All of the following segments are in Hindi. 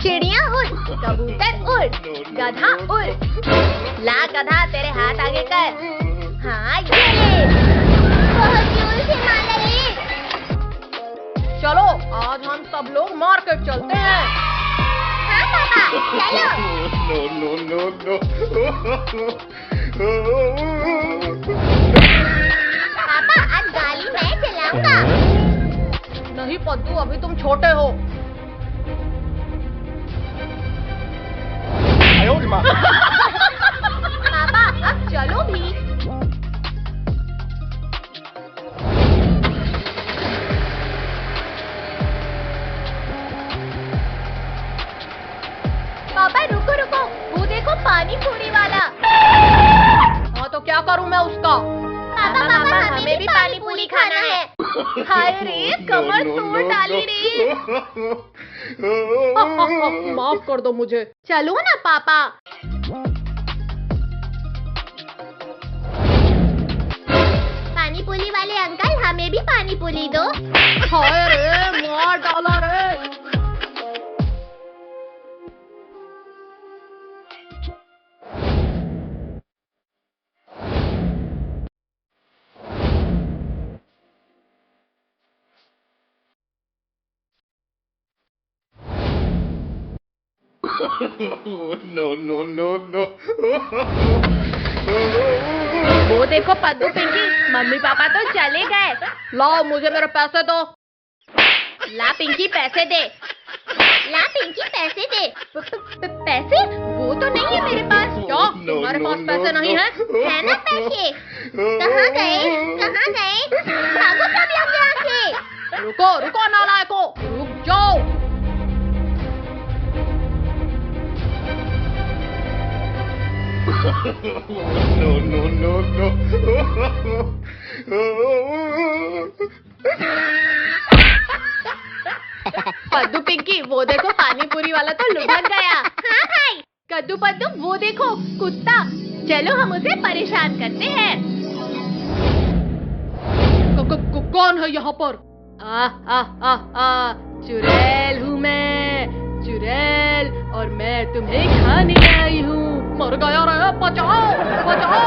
चिड़िया उड़, कबूतर उड़, गधा उड़। ला गधा तेरे हाथ आगे कर। हाँ ये ले। बहुत जोर से मारा ले। चलो आज हम सब लोग मार्केट चलते हैं। हाँ पापा चलो। No, no, no, no. पापा आज गाड़ी मैं चलाऊंगा। नहीं पद्दू, अभी तुम छोटे हो। पापा अब चलो भी। पापा रुको रुको, वो देखो पानी पूरी वाला। हाँ तो क्या करूँ मैं उसका? पापा पापा हमें भी पानी पूरी खाना है। हाय रे कमर तोड़ डाली रे। माफ कर दो मुझे। चलो ना पापा। पानी पूरी वाले अंकल हमें भी पानी पूरी दो। हाय रे मार डाला रे। No, no, no, no. वो देखो पद्दू पिंकी, मम्मी पापा तो चले गए। लाओ मुझे मेरे पैसे दो। ला पिंकी पैसे दे। ला पिंकी पैसे दे। पैसे? वो तो नहीं है मेरे पास। क्या तुम्हारे पास पैसे नहीं है? है ना पैसे? कहाँ गए? कहाँ गए? भागो सब लोग यहाँ से। रुको रुको नालायकों, रुक जाओ। No, no, no, no. पद्दू Pinky वो देखो पानी पूरी वाला तो लुढ़क गया। हाँ भाई। कद्दू पद्दू वो देखो कुत्ता। चलो हम उसे परेशान करते हैं। कौन है यहाँ पर? चुड़ैल हूँ मैं, चुड़ैल, और मैं तुम्हें खाने आई हूँ। मर गया रे, बचाओ बचाओ।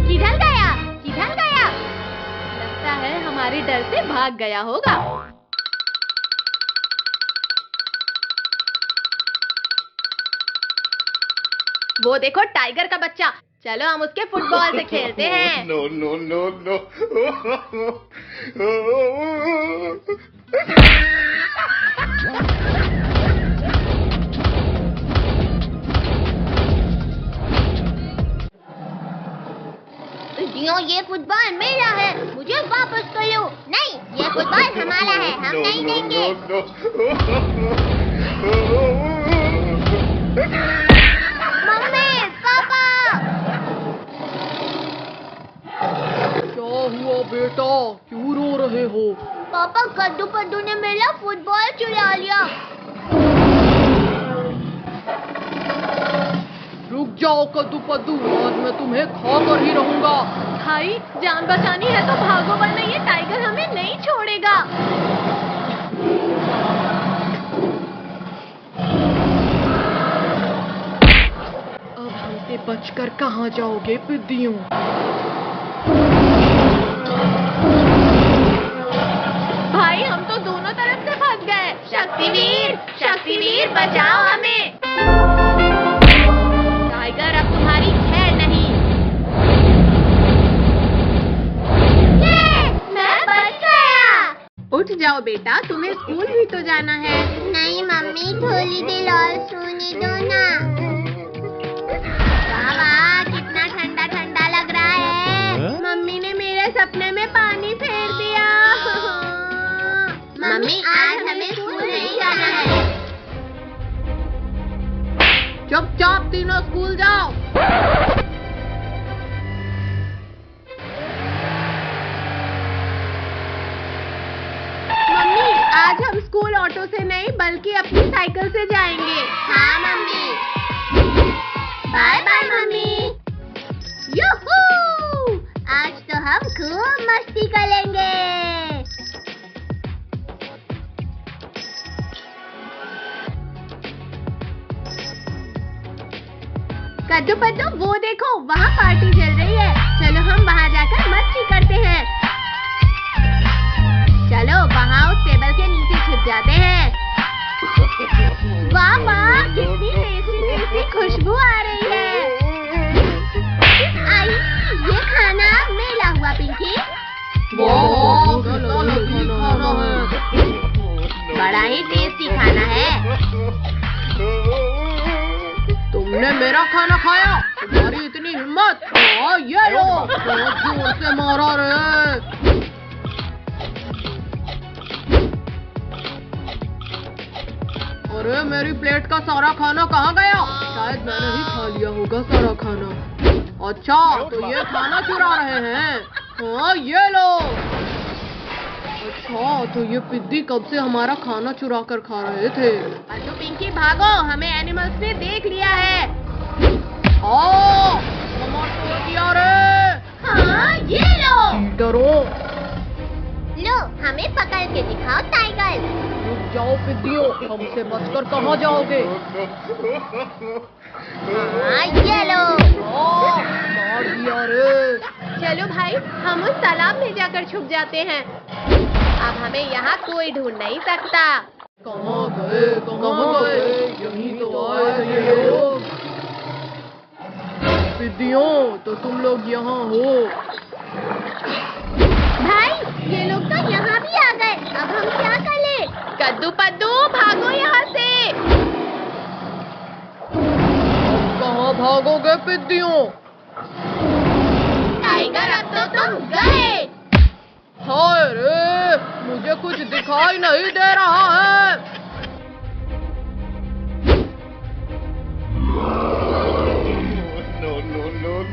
किधर गया? किधर गया? लगता है हमारे डर से भाग गया होगा। वो देखो टाइगर का बच्चा। चलो हम उसके फुटबॉल से खेलते हैं। No, no, no, no. ये फुटबॉल मेरा है, मुझे वापस कर लो। नहीं, ये फुटबॉल हमारा है, हम नहीं देंगे। Mummy papa. क्या हुआ बेटा, क्यों रो रहे हो? पापा कद्दू पद्दू ने मेरा फुटबॉल चुरा लिया। रुक जाओ कद्दू पद्दू, आज मैं तुम्हें खा कर ही रहूंगा। भाई जान बचानी है तो भागो, वरना ये टाइगर हमें नहीं छोड़ेगा। अब हमसे बचकर कहाँ जाओगे पिद्दियों? भाई हम तो दोनों तरफ से फंस गए। शक्तिवीर बचाओ हमें। टाइगर अब तुम्हारी खैर नहीं। मैं बच गया। उठ जाओ बेटा, तुम्हें स्कूल भी तो जाना है। नहीं मम्मी, थोड़ी देर और सोने दो ना। बाबा कितना ठंडा ठंडा लग रहा है। मम्मी ने मेरे सपने में पानी फेर दिया। मम्मी आज हमें स्कूल नहीं जाना है। चुपचाप तीनों स्कूल जाओ। मम्मी आज हम स्कूल ऑटो से नहीं बल्कि अपनी साइकिल से जाएंगे। हाँ मम्मी। कद्दू पद्दू वो देखो वहाँ पार्टी चल रही है। चलो हम वहाँ जाकर मस्ती करते हैं। चलो वहाँ उस टेबल के नीचे छिप जाते हैं। वाह वाह कितनी टेस्टी टेस्टी खुशबू आ रही है। आई ये खाना मेरा हुआ पिंकी। बड़ा ही टेस्टी खाना है। तुमने मेरा खाना खाया? तुम्हारी इतनी हिम्मत? ये लो, बहुत जोर से मारा रे। अरे मेरी प्लेट का सारा खाना कहाँ गया? शायद मैंने ही खा लिया होगा सारा खाना। अच्छा तो ये खाना चुरा रहे हैं? हाँ ये लो। अच्छा तो ये पिद्दी कब से हमारा खाना चुरा कर खा रहे थे? तो पिंकी भागो, हमें एनिमल्स ने देख लिया है। दिया रे। हाँ ये लो। डरो। लो हमें पकड़ के दिखाओ टाइगर। रुक जाओ पिद्दियों, हमसे बचकर कहाँ जाओगे? हाँ ये लो। मार दिया रे। चलो भाई हम उस तालाब में जाकर छुप जाते हैं। अब हमें यहाँ कोई ढूंढ नहीं सकता। कहाँ गए? कहाँ गए? यहीं तो आए थे ये लोग। पिद्दियों तो तुम लोग यहाँ हो। भाई ये लोग तो यहाँ भी आ गए। अब हम क्या कर ले? कद्दू पद्दू भागो यहाँ से। कहाँ भागोगे पिद्दियों? टाइगर अब तो तुम गए। हाय रे, मुझे कुछ दिखाई नहीं दे रहा है।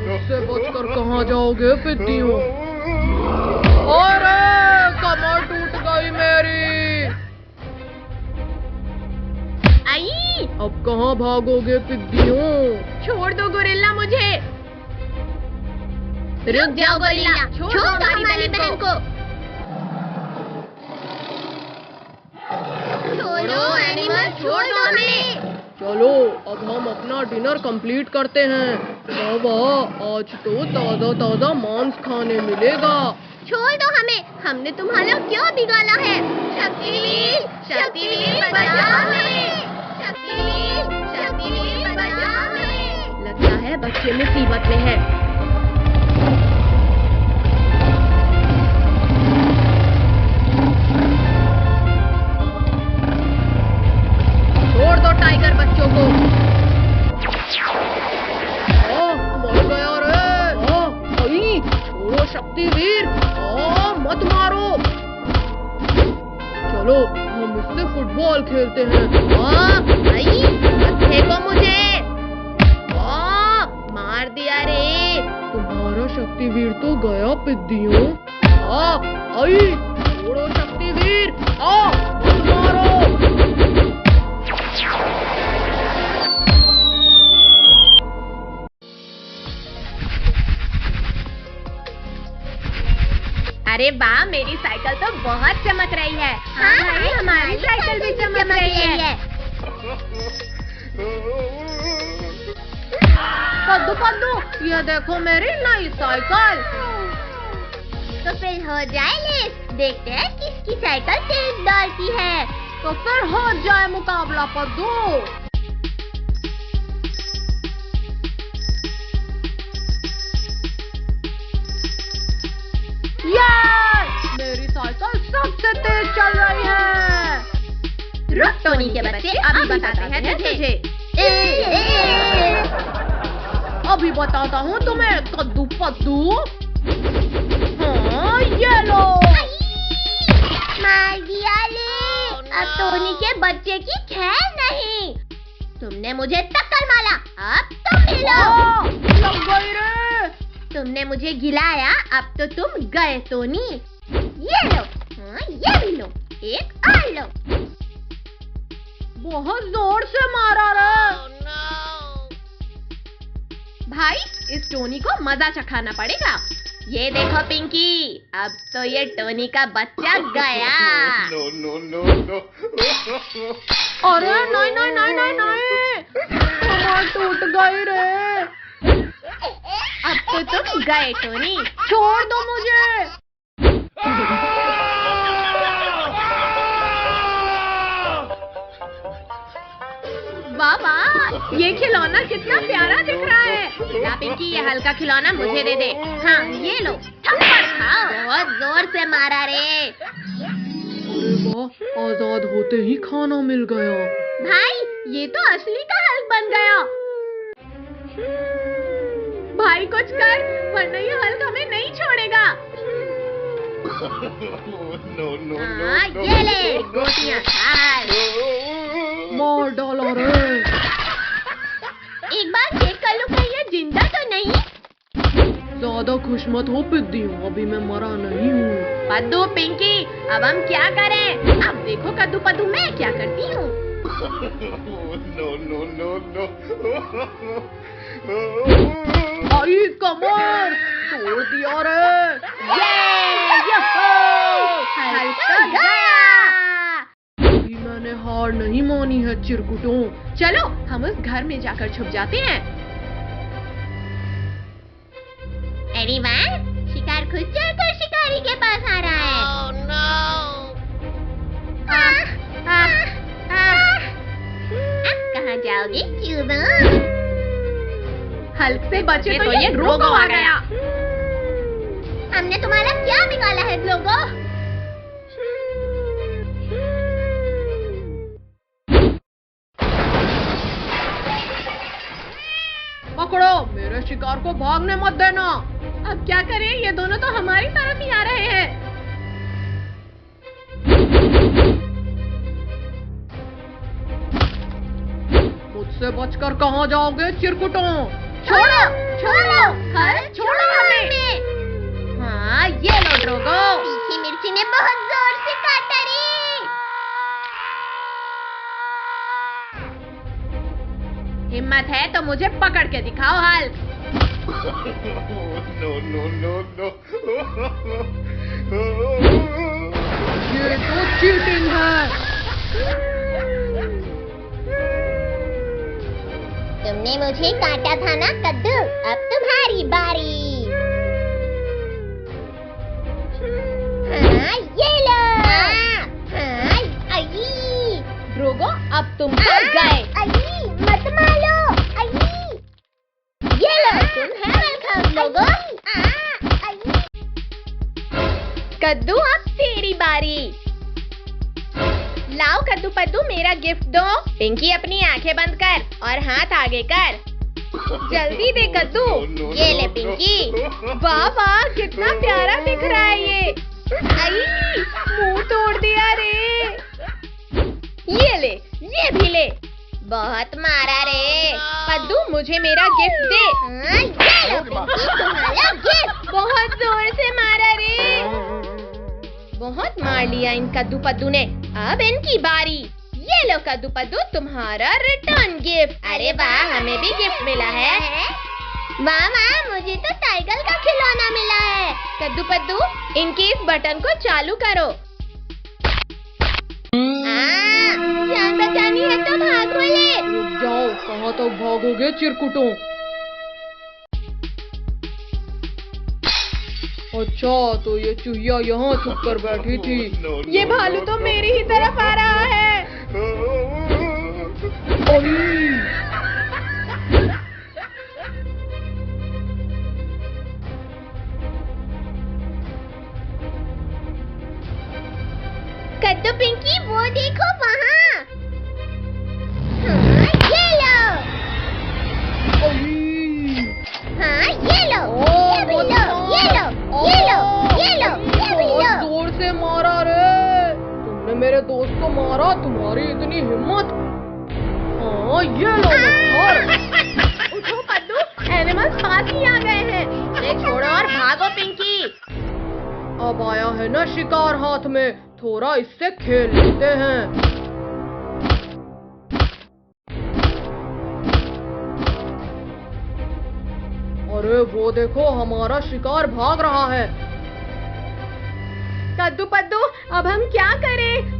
इससे बचकर कहाँ जाओगे पिद्दियों? अरे कमर टूट गई मेरी। आई अब कहाँ भागोगे पिद्दियों? छोड़ दो गोरिल्ला मुझे। रुक जाओ गोरिल्ला, छोड़ दो हमारी बहन को। छोड़ो एनिमल, छोड़ दो हमें। चलो अब हम अपना डिनर कंप्लीट करते हैं। वाह आज तो ताजा ताजा मांस खाने मिलेगा। छोड़ दो हमें, हमने तुम्हारा क्यों बिगाड़ा है? शक्तिवीर, शक्तिवीर बचा हमें। शक्तिवीर, शक्तिवीर बचा हमें। लगता है बच्चे मुसीबत में है। छोड़ दो टाइगर बच्चों को। मर गया रे। आई छोड़ो शक्तिवीर, मत मारो। चलो हम इससे फुटबॉल खेलते हैं। आई मत फेंको मुझे। मार दिया रे। तुम्हारा शक्तिवीर तो गया पिद्दियों। आई छोड़ो शक्तिवीर, मत मारो। अरे वाह मेरी साइकिल तो बहुत चमक रही है। हाँ भाई हमारी साइकिल भी चमक रही है। कद्दू कद्दू ये देखो मेरी नई साइकिल। तो फिर हो जाए लेस, देखते हैं किसकी साइकिल तेजदार की है। तो फिर हो जाए मुकाबला कद्दू। मेरी साइकिल सबसे तेज चल रही है। रुक टोनी के बच्चे, अभी बताते हैं तुझे। अभी बताता हूँ तुम्हें कद्दू पद्दू। हाँ ये लो। मार दिया ले। अब टोनी के बच्चे की खैर नहीं। तुमने मुझे टक्कर मारा, अब तुम भी लो। लग गई रे। तुमने मुझे गिलाया, अब तो तुम गए टोनी। ये लो। हाँ ये भी लो, एक और लो। बहुत जोर से मारा रे। भाई इस टोनी को मजा चखाना पड़ेगा। ये देखो पिंकी, अब तो ये टोनी का बच्चा गया। No, no, no, no. अरे नहीं नहीं नहीं नहीं नहीं, कमर टूट गई रे। गए टोनी, छोड़ दो मुझे। वाह वाह, ये खिलौना कितना प्यारा दिख रहा है। ला पिंकी, ये हल्का खिलौना मुझे दे दे। हाँ ये लो, थप्पड़ खाओ। बहुत जोर से मारा रे। अरे वाह, आजाद होते ही खाना मिल गया। भाई ये तो असली का हल्क बन गया। भाई कुछ कर, वरना ये हल्क हमें नहीं छोड़ेगा। No, no, हाँ no, ये ले, गोटियां खा। मार डाला रे। एक बार चेक कर लो कहीं ये जिंदा तो नहीं। ज्यादा खुश मत हो पिद्दियों, अभी मैं मरा नहीं हूँ। पद्दू पिंकी, अब हम क्या करें? अब देखो कद्दू पद्दू मैं क्या करती हूँ। no, no, no, no. आई कमर तोड़ दिया रे। हल्का गया। अभी मैंने हार नहीं मानी है चिरकुटों। चलो हम उस घर में जाकर छुप जाते हैं। अरे वाह, शिकार खुद चढ़कर शिकारी के पास आ रहा है। Oh, no. अब कहाँ जाओगे चूदो? हल्क से बचे तो ये ड्रोगो आ गया। हमने तुम्हारा क्या बिगाड़ा है ड्रोगो? पकड़ो, मेरे शिकार को भागने मत देना। अब क्या करें, ये दोनों तो हमारी तरफ ही आ रहे हैं। मुझसे बचकर कहाँ जाओगे चिरकुटों? छोड़ो छोड़ो, छोड़ो हमें। हाँ ये लो ड्रोगो। तीखी मिर्ची ने बहुत जोर से काटा रे। हिम्मत है तो मुझे पकड़ के दिखाओ Hulk. No, no, no, no. ये तो चीटिंग है। तुमने मुझे काटा था ना कद्दू, अब तुम्हारी बारी। हाँ ये लो। हाँ आई। ड्रोगो अब तुम फंस गए। आई मत मारो। आई ये लो, तुम है वेलकम ड्रोगो। कद्दू अब तेरी बारी। लाओ कद्दू पद्दू मेरा गिफ्ट दो। पिंकी अपनी आंखें बंद कर और हाथ आगे कर। जल्दी दे कद्दू। ये ले पिंकी। वाह वाह, कितना प्यारा दिख रहा है ये। आई, मुंह तोड़ दिया रे। ये ले, ये भी ले। बहुत मारा रे। पद्दू मुझे मेरा गिफ्ट दे। हाँ, ये लो पिंकी, तुम्हारा गिफ्ट। बहुत जोर से मारा रे। बहुत मार लिया इन कद्दू पद्दू ने। अब इनकी बारी। ये लो कद्दू पद्दू, तुम्हारा रिटर्न गिफ्ट। अरे वाह, हमें भी गिफ्ट मिला है। वाह वाह, मुझे तो टाइगर का खिलौना मिला है। कद्दू पद्दू, इनके इस बटन को चालू करो। जान बचानी है तो भागो ले। रुक जाओ, कहाँ तक भागोगे चिरकुटों? अच्छा, तो ये चूहिया यहाँ छुप कर बैठी थी। ये भालू तो मेरी ही तरफ आ रहा है। कद्दू पिंकी, वो देखो वहाँ। हाँ, ये लो। हाँ ये लो, ये भी लो, ये लो, ये लो, ये लो, ये भी लो। जोर से मारा रे। तुमने मेरे दोस्त को मारा, तुम्हारी इतनी हिम्मत। हाँ ये लो मच्छर। उठो पद्दू, एनिमल्स पास ही आ गए हैं। ये छोड़ो और भागो पिंकी। अब आया है ना शिकार हाथ में, थोड़ा इससे खेल लेते हैं। अरे वो देखो, हमारा शिकार भाग रहा है। कद्दू पद्दू, अब हम क्या करें?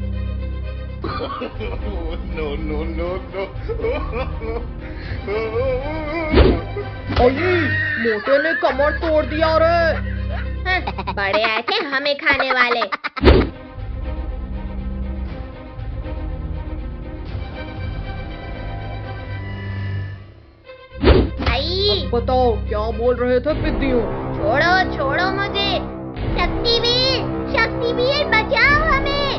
No, no, no, no. अरे मोटे ने कमर तोड़ दिया रे। हाँ, बड़े आए थे हमें खाने वाले। आई, बताओ क्या बोल रहे थे पिद्दियों? छोड़ो छोड़ो मुझे। शक्तिवीर बचाओ हमें।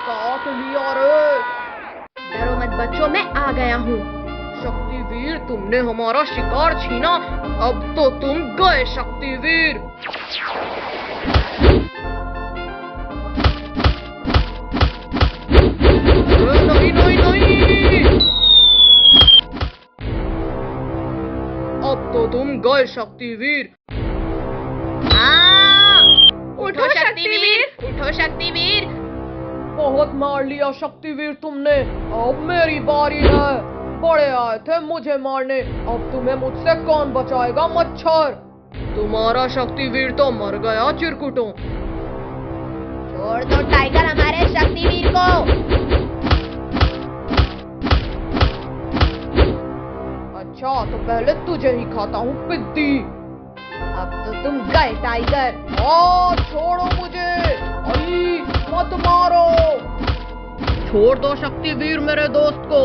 काट लिया रे। डरो मत बच्चों, मैं आ गया हूँ। शक्तिवीर तुमने हमारा शिकार छीना, अब तो तुम गए शक्तिवीर। नहीं नहीं नहीं, अब तो तुम गए शक्तिवीर। उठो शक्तिवीर, उठो शक्तिवीर। बहुत मार लिया शक्तिवीर तुमने, अब मेरी बारी है। बड़े आए थे मुझे मारने, अब तुम्हें मुझसे कौन बचाएगा मच्छर। तुम्हारा शक्तिवीर तो मर गया चिरकुटों। छोड़ दो टाइगर हमारे शक्तिवीर को। अच्छा तो पहले तुझे ही खाता हूँ पिद्दी। अब तो तुम गए टाइगर। छोड़ो मुझे, अरे मत मारो। छोड़ दो शक्तिवीर मेरे दोस्त को।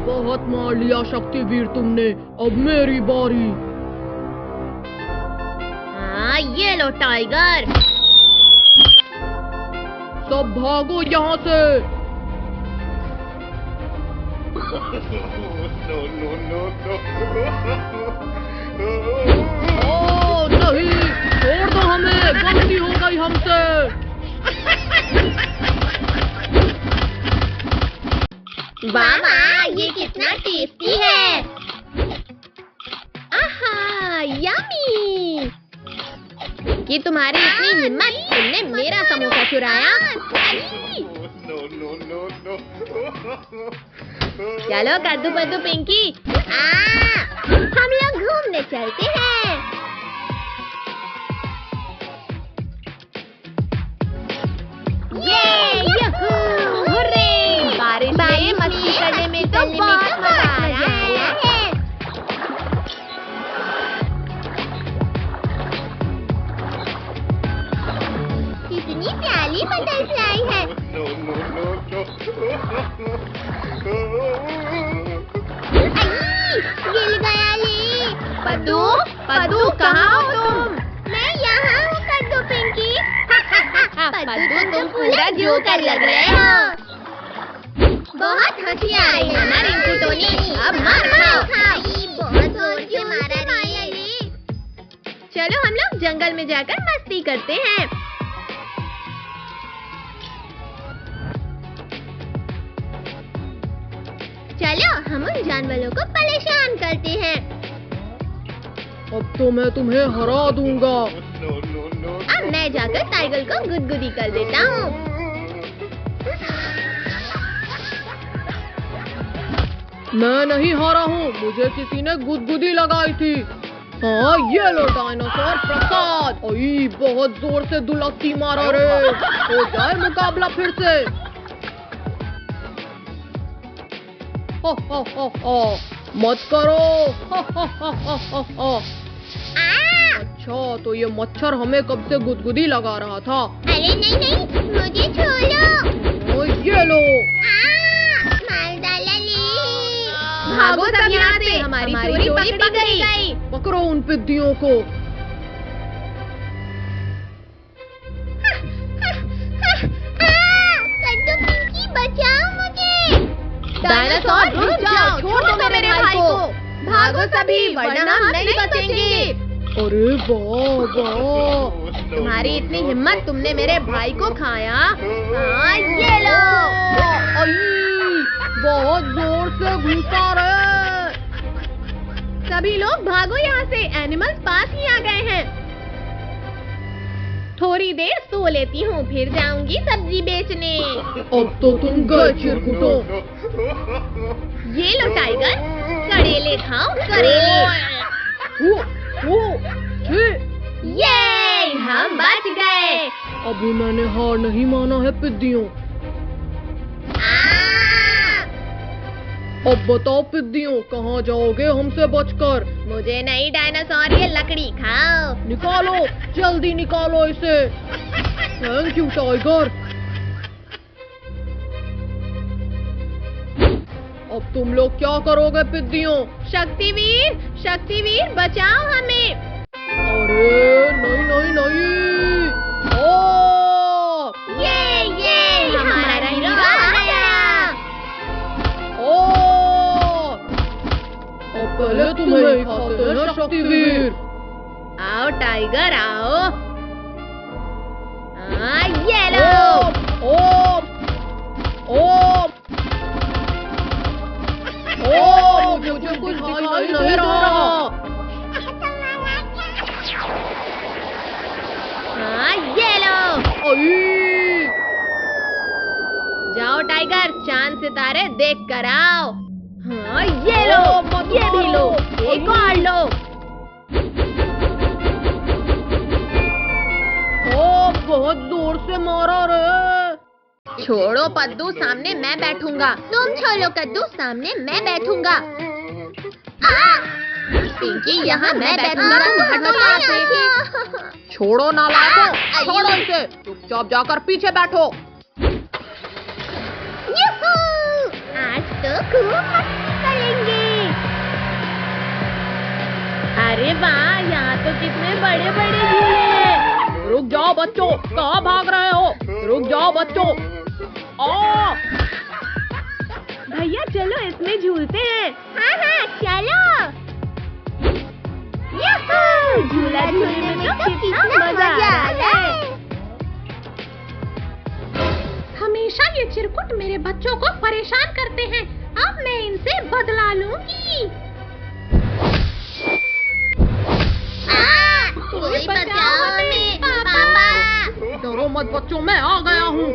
बहुत मार लिया शक्तिवीर तुमने, अब मेरी बारी। ये लो टाइगर। सब भागो यहाँ से। No, no, no, no. नहीं, छोड़ दो हमें, गलती हो गई हमसे। मामा ये कितना टेस्टी है। आहा यम्मी। कि तुम्हारी इतनी हिम्मत, तुमने मेरा समोसा चुराया। No, no, no, no. चलो कद्दू पद्दू पिंकी, हम लोग घूमने चलते हैं। हुर्रे! बारिश में मस्ती करने में तो बहुत मजा आ रहा है। कितनी प्यारी बटरफ्लाई है। No, no, no, no. गिर गया ले। पद्दू, पद्दू कहाँ हो तुम? मैं यहाँ हूँ कद्दू पिंकी। पद्दू तुम पूरा जोकर लग रहे हो। बहुत हंसी आई हमारी कुटोनी, अब मार खाओ। बहुत जोर से मारा रे। चलो हम लोग जंगल में जाकर मस्ती करते हैं। चलो हम उन जानवरों को परेशान करते हैं। अब तो मैं तुम्हें हरा दूंगा। No, no, no. अब मैं जाकर टाइगर को गुदगुदी कर देता हूँ। मैं नहीं हारा हूँ, मुझे किसी ने गुदगुदी लगाई थी। हाँ ये लो डायनासोर प्रसाद। ओई बहुत जोर से दुलत्ती मारा रे। हो जाए मुकाबला फिर से। मत करो। अच्छा तो ये मच्छर हमें कब से गुदगुदी लगा रहा था। अरे नहीं नहीं, मुझे छोड़ो। ये लो। मार डाला ले। भागो सब यहाँ से, हमारी चोरी पकड़ी गई। पकड़ो उन पिद्दियों को। कद्दू पिंकी बचाओ मुझे। डायनासोर रुक जाओ, छोड़ दो मेरे भाई को। भागो सभी वरना हम नहीं बचेंगे। अरे वाह वाह, तुम्हारी इतनी हिम्मत, तुमने मेरे भाई को खाया। हाँ ये लो। बहुत जोर से घुसा रहे। सभी लोग भागो यहाँ से, एनिमल्स पास ही आ गए हैं। थोड़ी देर सो लेती हूँ, फिर जाऊंगी सब्जी बेचने। अब तो तुम गए चिरकुटो। ये लो टाइगर, करेले खाओ करेले। ये हम बच गए। अभी मैंने हार नहीं माना है पिद्दियों। अब बताओ पिद्दियों, कहाँ जाओगे हमसे बचकर? मुझे नहीं डायनासोर, ये लकड़ी खाओ। निकालो, जल्दी निकालो इसे। Thank you tiger. अब तुम लोग क्या करोगे पिद्दियों? शक्तिवीर बचाओ हमें। अरे नहीं नहीं नहीं। ओ ये हमारा हीरो आ गया। ओ अब पहले तुम्हें ही खाते हैं शक्तिवीर। आओ टाइगर आओ। ये लो। ओम ओम ओम मुझे कुछ दिखाई नहीं रहा। ये लो। आई! जाओ टाइगर, चांद सितारे देख कर आओ। ये लो, ये भी लो, एक और लो। बहुत जोर से मारा रे। छोड़ो पद्दू, सामने मैं बैठूंगा। तुम छोड़ो कद्दू, सामने मैं बैठूंगा। पिंकी, यहाँ मैं बैठूंगा, तुम हटो यहाँ से। छोड़ो नालायकों, छोड़ो इसे। चुपचाप जाकर पीछे बैठो। आज तो खूब मस्ती करेंगे। अरे वाह, यहाँ तो कितने बड़े बड़े झूले हैं। रुक जाओ बच्चों, कहाँ भाग रहे हो? रुक जाओ बच्चों। भैया चलो इसमें झूलते हैं। हाँ चलो। झूला झूलने में तो कितना मजा आ रहा है। हमेशा ये चिरकुट मेरे बच्चों को परेशान करते हैं। अब मैं इनसे बदला लूंगी। कोई बचाओ हमें, पापा। डरो मत बच्चों, मैं आ गया हूँ।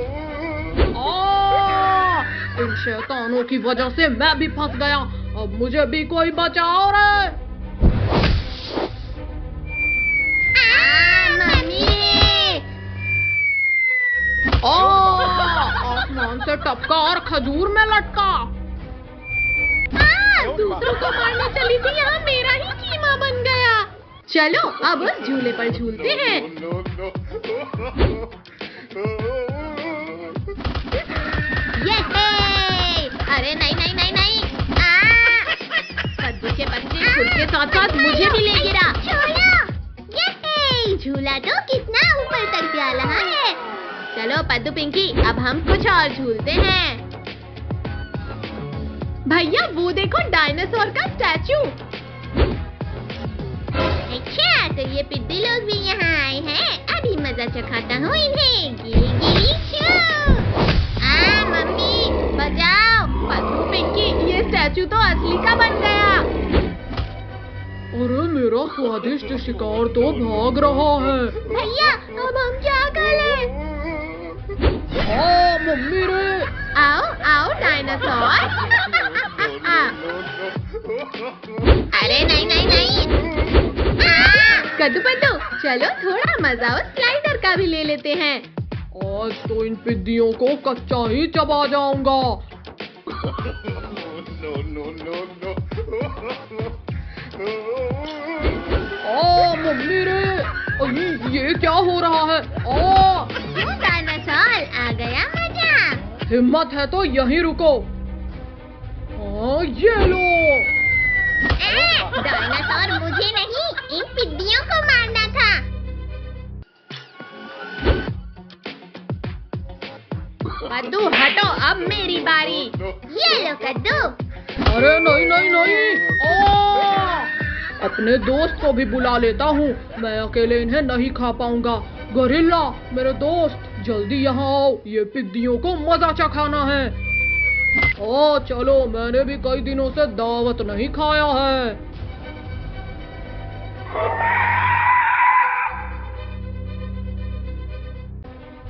इन शैतानों की वजह से मैं भी फंस गया। अब मुझे भी कोई बचाओ रे। आसमान से टपका और खजूर में लटका। दूसरों को मारने चली थी, यहाँ मेरा ही कीमा बन गया। चलो अब उस झूले पर झूलते हैं। अरे नहीं नहीं नहीं नहीं। कद्दू के बच्चे खुद के साथ साथ मुझे भी ले गिरा। झूला तो कितना ऊपर तक जा रहा है। चलो पद्दू पिंकी, अब हम कुछ और झूलते हैं। भैया वो देखो, डायनासोर का स्टैचू। अच्छा, तो ये पिद्दी लोग भी यहाँ आए हैं। अभी मजा चखाता हूँ इन्हें। गिरी गिरी शू। मम्मी बचाओ। पद्दू पिंकी, ये स्टैचू तो असली का बन गया। अरे मेरा स्वादिष्ट शिकार तो भाग रहा है। भैया अब हम क्या करें? मम्मी रे। आओ आओ डायनासोर। अरे नहीं नहीं नहीं। कद्दू पद्दू, चलो थोड़ा मजा उस स्लाइडर का भी ले लेते हैं। आज तो इन पिद्दियों को कच्चा ही चबा जाऊंगा। मम्मी रे, ये क्या हो रहा है? डायनासोर, आ गया मजा। हिम्मत है तो यहीं रुको। ये लो। डायनासोर मुझे नहीं, इन पिद्दियों को मारना था। कद्दू हटो, अब मेरी बारी। ये लो कद्दू। अरे नहीं नहीं नहीं। अपने दोस्त को भी बुला लेता हूँ, मैं अकेले इन्हें नहीं खा पाऊंगा। गोरिल्ला मेरे दोस्त, जल्दी यहाँ आओ, ये पिद्दियों को मजा चखाना है। चलो, मैंने भी कई दिनों से दावत नहीं खाया है।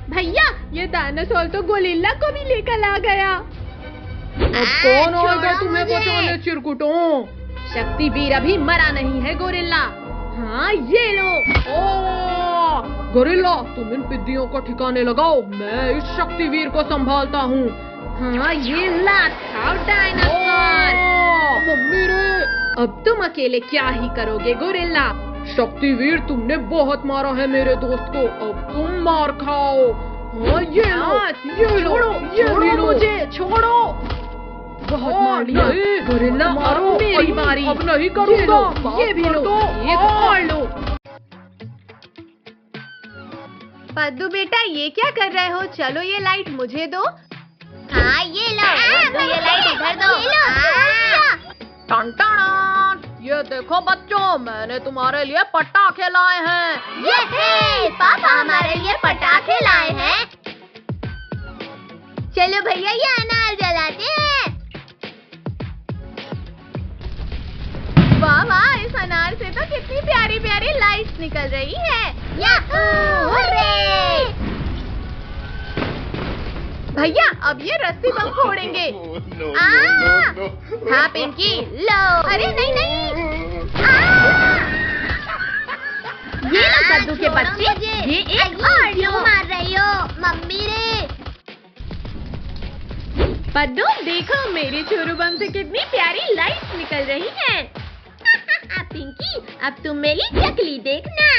भैया ये डायनासोर तो गोरिल्ला को भी लेकर आ गया। अब कौन आएगा तुम्हें बचाने चिरकुटों? शक्तिवीर अभी मरा नहीं है गोरिल्ला। हाँ ये लो। गोरिल्ला तुम इन पिद्दियों को ठिकाने लगाओ, मैं इस शक्तिवीर को संभालता हूँ। हाँ ये लात खाओ डायनासोर। मम्मी रे। अब तुम अकेले क्या ही करोगे गोरिल्ला। शक्तिवीर तुमने बहुत मारा है मेरे दोस्त को, अब तुम मार खाओ। हाँ ये लो, ये लो, ये भी लो। मुझे छोड़ो। बहुत मार लिया गोरिल्ला, अब मेरी बारी। अब नहीं करूँगा। ये भी लो, एक और लो। पद्दू बेटा ये क्या कर रहे हो? चलो ये लाइट मुझे दो। हाँ ये लो, ये लाइट इधर दो। टन टन। ये देखो बच्चों, मैंने तुम्हारे लिए पटाखे लाए हैं। ये पापा हमारे लिए पटाखे लाए हैं। चलो भैया ये अनार जलाते हैं। वाह वाह, इस अनार से तो कितनी प्यारी प्यारी लाइट्स निकल रही है। Yahoo, hurray! भैया अब ये रस्सी बम फोड़ेंगे। हाँ पिंकी लो। अरे नहीं नहीं। ये लो कद्दू के बच्चे, ये एक और लो। मार रही हो मम्मी रे। पद्दू देखो मेरी चोरू बम से कितनी प्यारी लाइट्स निकल रही हैं। पिंकी अब तुम मेरी चकली देखना।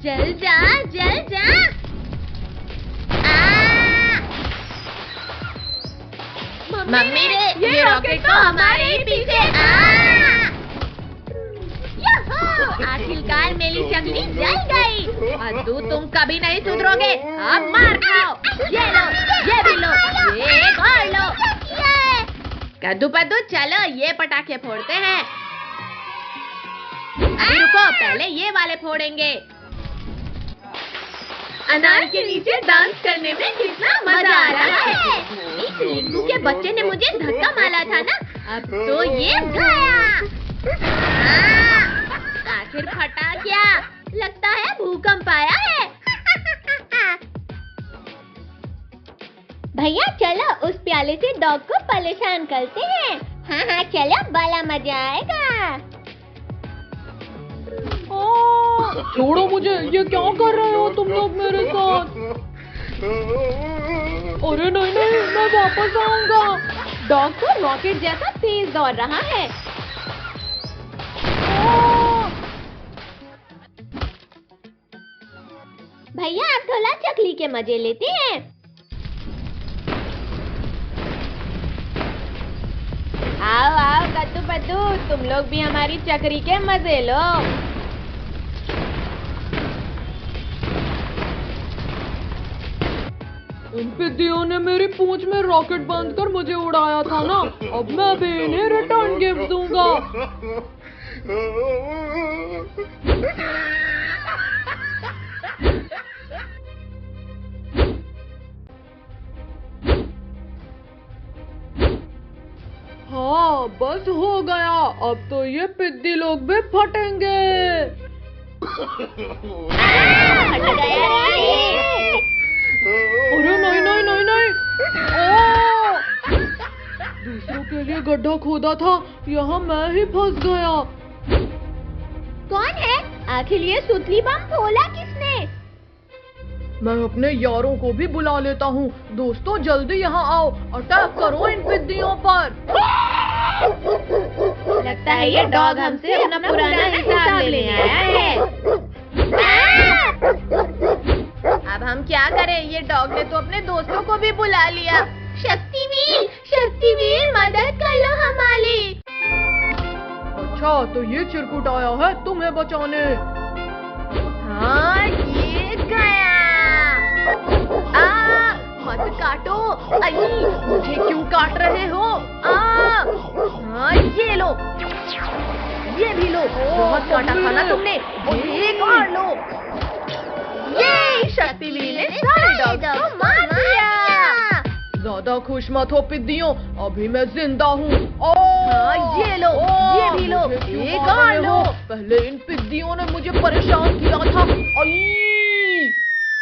जल जा जल जा। मम्मी रे ये रॉकेट तो हमारे ही पीछे। आखिरकार मेरी चकली जल गई। पद्दू तुम कभी नहीं सुधरोगे, अब मार खाओ। ये लो, ये भी लो, ये एक और लो। कद्दू पद्दू चलो ये पटाखे फोड़ते हैं। अभी रुको, पहले ये वाले फोड़ेंगे। अनार के नीचे डांस करने में कितना मजा आ रहा है। इस लिंगू के बच्चे ने मुझे धक्का मारा था ना, अब तो ये गया। आखिर फटा क्या? लगता है भूकंप आया है। भैया चलो उस प्याले से डॉग को परेशान करते हैं। हाँ हाँ चलो, बड़ा मजा आएगा। छोड़ो मुझे, ये क्या कर रहे हो तुम लोग मेरे साथ? अरे नहीं नहीं, मैं वापस आऊंगा। डॉग तो रॉकेट जैसा तेज दौड़ रहा है। भैया आप थोड़ा चकली के मजे लेते हैं। आओ आओ कद्दू पद्दू, तुम लोग भी हमारी चकरी के मजे लो। इन पिद्दियों ने मेरी पूंछ में रॉकेट बांध कर मुझे उड़ाया था ना, अब मैं भी इन्हें रिटर्न गिफ्ट दूंगा। हाँ बस हो गया, अब तो ये पिद्दी लोग भी फटेंगे। अरे नहीं नहीं नहीं नहीं। दूसरों के लिए गड्ढा खोदा था, यहाँ मैं ही फंस गया। कौन है? आखिर ये सुतली बम फोड़ा किसने? मैं अपने यारों को भी बुला लेता हूँ। दोस्तों जल्दी यहाँ आओ, अटैक करो इन पिद्दियों पर। लगता है ये डॉग हमसे अपना पुराना हिसाब लेने आया है। अब हम क्या करें? ये डॉग ने तो अपने दोस्तों को भी बुला लिया। शक्तिवीर, शक्तिवीर मदद कर लो हमारी। अच्छा तो ये चिरकुट आया है तुम्हें बचाने। हाँ ये गया। मत काटो। अरे मुझे क्यों काट रहे हो? हाँ ये लो, ये भी लो। बहुत काटा था ना तुमने, एक और लो। ये शक्तिवीर ने सारे डॉग्स को मार दिया। ज्यादा खुश मत हो पिद्दियों, अभी मैं जिंदा हूँ। हाँ ये लो, ये भी लो, एक और लो। पहले इन पिद्दियों ने मुझे परेशान किया था।